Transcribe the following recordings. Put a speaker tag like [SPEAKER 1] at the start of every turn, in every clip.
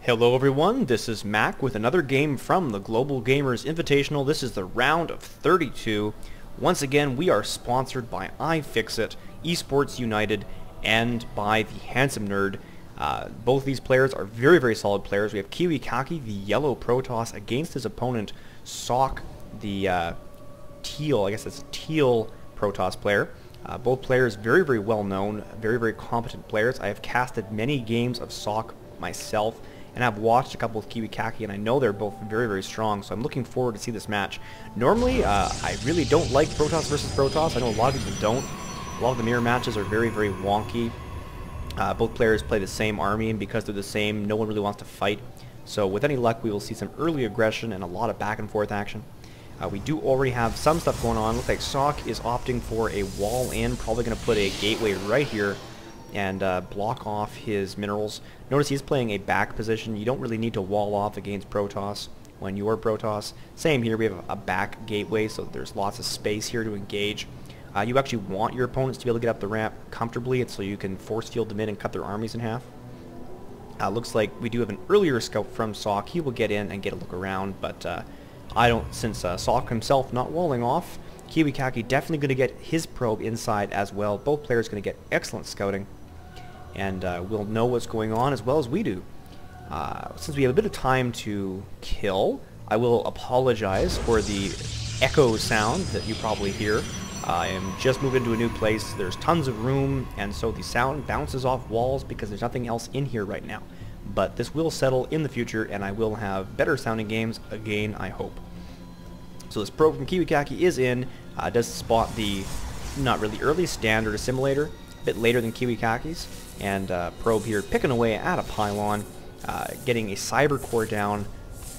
[SPEAKER 1] Hello everyone, this is Mac with another game from the Global Gamers Invitational. This is the round of 32. Once again, we are sponsored by iFixit, Esports United, and by the Handsome Nerd. Both these players are very, very solid players. We have KiWiKaKi, the yellow Protoss, against his opponent, Socke, the teal, I guess it's teal Protoss player. Both players very, very well known, very, very competent players. I have casted many games of Socke myself, and I've watched a couple of KiWiKaKi, and I know they're both very, very strong, so I'm looking forward to see this match. Normally, I really don't like Protoss versus Protoss. I know a lot of people don't. A lot of the mirror matches are very, very wonky. Both players play the same army, and because they're the same, no one really wants to fight. So with any luck, we will see some early aggression and a lot of back and forth action. We do already have some stuff going on. Looks like Socke is opting for a wall in, probably going to put a gateway right here and block off his minerals. Notice he's playing a back position. You don't really need to wall off against Protoss when you're Protoss. Same here, we have a back gateway, so there's lots of space here to engage. You actually want your opponents to be able to get up the ramp comfortably, and so you can force field them in and cut their armies in half. Looks like we do have an earlier scout from Socke. He will get in and get a look around, but I don't, since Socke himself not walling off, KiWiKaKi definitely going to get his probe inside as well. Both players going to get excellent scouting, and we'll know what's going on as well as we do. Since we have a bit of time to kill, I will apologize for the echo sound that you probably hear. I am just moving into a new place. There's tons of room, and so the sound bounces off walls because there's nothing else in here right now. But this will settle in the future, and I will have better sounding games again, I hope. So this probe from KiWiKaKi is in. Does spot the, not really early, standard assimilator, a bit later than KiWiKaKi's. And probe here picking away at a pylon, getting a cyber core down.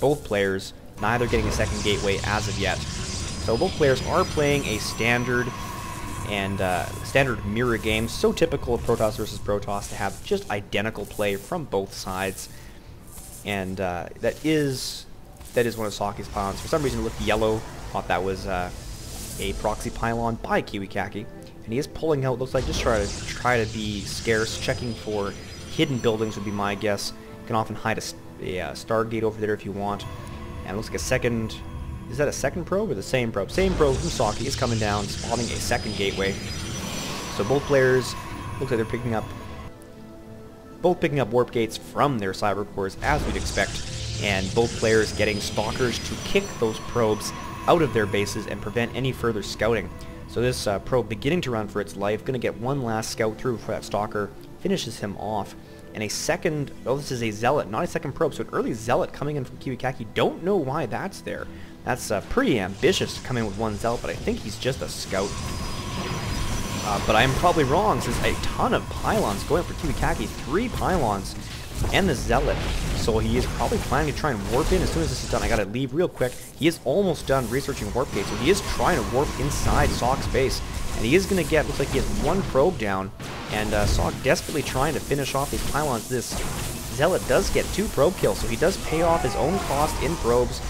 [SPEAKER 1] Both players neither getting a second gateway as of yet. So both players are playing a standard and standard mirror game. So typical of Protoss versus Protoss to have just identical play from both sides. And that is one of Socke's pylons. For some reason it looked yellow. Thought that was a proxy pylon by KiWiKaKi. And he is pulling out, looks like, just try to be scarce, checking for hidden buildings would be my guess. You can often hide a Stargate over there if you want. And it looks like a second, is that a second probe or the same probe? Same probe from Socke is coming down, spawning a second gateway. So both players, looks like they're picking up warp gates from their cyber cores as we'd expect. And both players getting stalkers to kick those probes out of their bases and prevent any further scouting. So this probe beginning to run for its life, going to get one last scout through before that stalker finishes him off. And a second, oh, this is a zealot, not a second probe, so an early zealot coming in from KiWiKaKi. Don't know why that's there. That's pretty ambitious to come in with one zealot, but I think he's just a scout. But I'm probably wrong, since a ton of pylons going for KiWiKaKi, 3 pylons and the zealot. So he is probably planning to try and warp in as soon as this is done. I gotta leave real quick. He is almost done researching warp gates, so he is trying to warp inside Socke's base. And he is gonna get, looks like he has one probe down, and Socke desperately trying to finish off these pylons. This zealot does get 2 probe kills, so he does pay off his own cost in probes,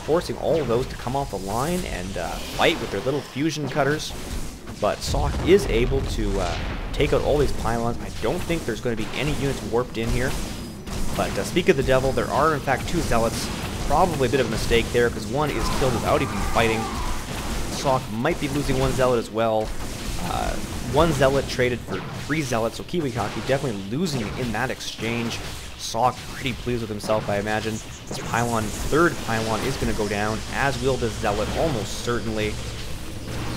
[SPEAKER 1] forcing all of those to come off the line and fight with their little fusion cutters. But Socke is able to take out all these pylons. I don't think there's going to be any units warped in here. But speak of the devil, there are in fact 2 zealots. Probably a bit of a mistake there because one is killed without even fighting. Socke might be losing 1 zealot as well. 1 zealot traded for 3 zealots, so KiWiKaKi definitely losing in that exchange. Socke pretty pleased with himself, I imagine. This pylon, 3rd pylon, is going to go down, as will this zealot, almost certainly.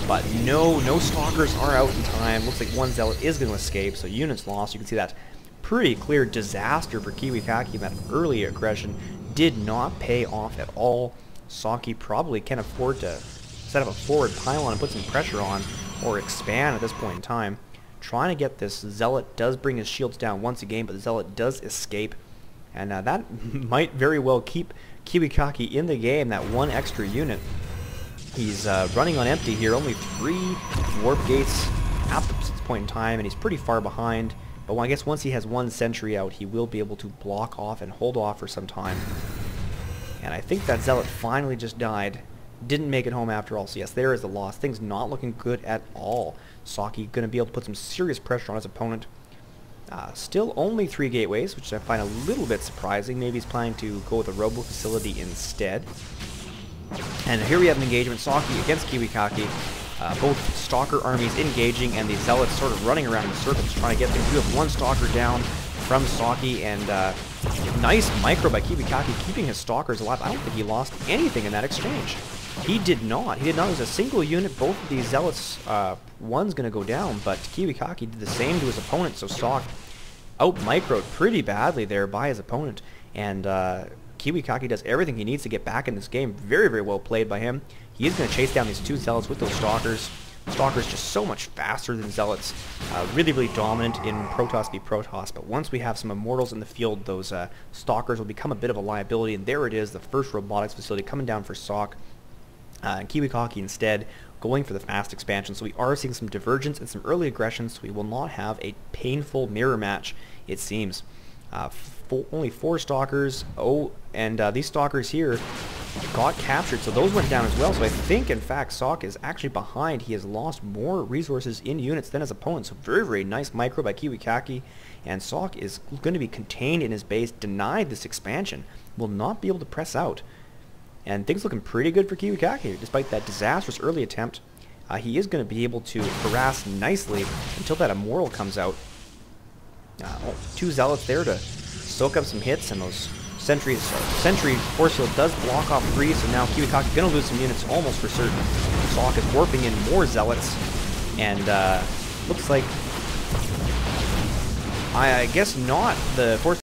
[SPEAKER 1] But no stalkers are out in time. Looks like 1 zealot is going to escape, so units lost. You can see that pretty clear disaster for KiWiKaKi. That early aggression did not pay off at all. Socke probably can't afford to set up a forward pylon and put some pressure on, or expand at this point in time. Trying to get this zealot, does bring his shields down once again, but the zealot does escape. And that might very well keep KiWiKaKi in the game, that 1 extra unit. He's running on empty here, only 3 warp gates at this point in time, and he's pretty far behind. But I guess once he has 1 sentry out, he will be able to block off and hold off for some time. And I think that zealot finally just died. Didn't make it home after all, so yes, there is the loss. Things not looking good at all. Socke going to be able to put some serious pressure on his opponent. Still only 3 gateways, which I find a little bit surprising. Maybe he's planning to go with a robo facility instead. And here we have an engagement, Socke against KiWiKaKi. Both Stalker armies engaging, and the Zealots sort of running around in circles trying to get things. We have one Stalker down from Socke, and nice micro by KiWiKaKi, keeping his Stalkers alive. I don't think he lost anything in that exchange. He did not. He did not lose a single unit. Both of these Zealots, one's going to go down, but KiWiKaKi did the same to his opponent, so Socke out-microed pretty badly there by his opponent, and KiWiKaKi does everything he needs to get back in this game. Very, very well played by him. He is going to chase down these 2 Zealots with those Stalkers. Stalkers just so much faster than Zealots. Really, really dominant in Protoss v Protoss, but once we have some Immortals in the field, those Stalkers will become a bit of a liability, and there it is, the first robotics facility coming down for Socke. And KiWiKaKi instead going for the fast expansion. So we are seeing some divergence and some early aggression, so we will not have a painful mirror match, it seems. Only 4 Stalkers. Oh, and these Stalkers here got captured, so those went down as well. So I think, in fact, Socke is actually behind. He has lost more resources in units than his opponent. So very, very nice micro by KiWiKaKi. And Socke is going to be contained in his base, denied this expansion, will not be able to press out. And things looking pretty good for KiWiKaKi, despite that disastrous early attempt. He is going to be able to harass nicely until that Immortal comes out. 2 Zealots there to soak up some hits, and those Sentry Force Field does block off 3, so now KiWiKaKi going to lose some units almost for certain. Socke is warping in more Zealots, and looks like, I guess not, the Force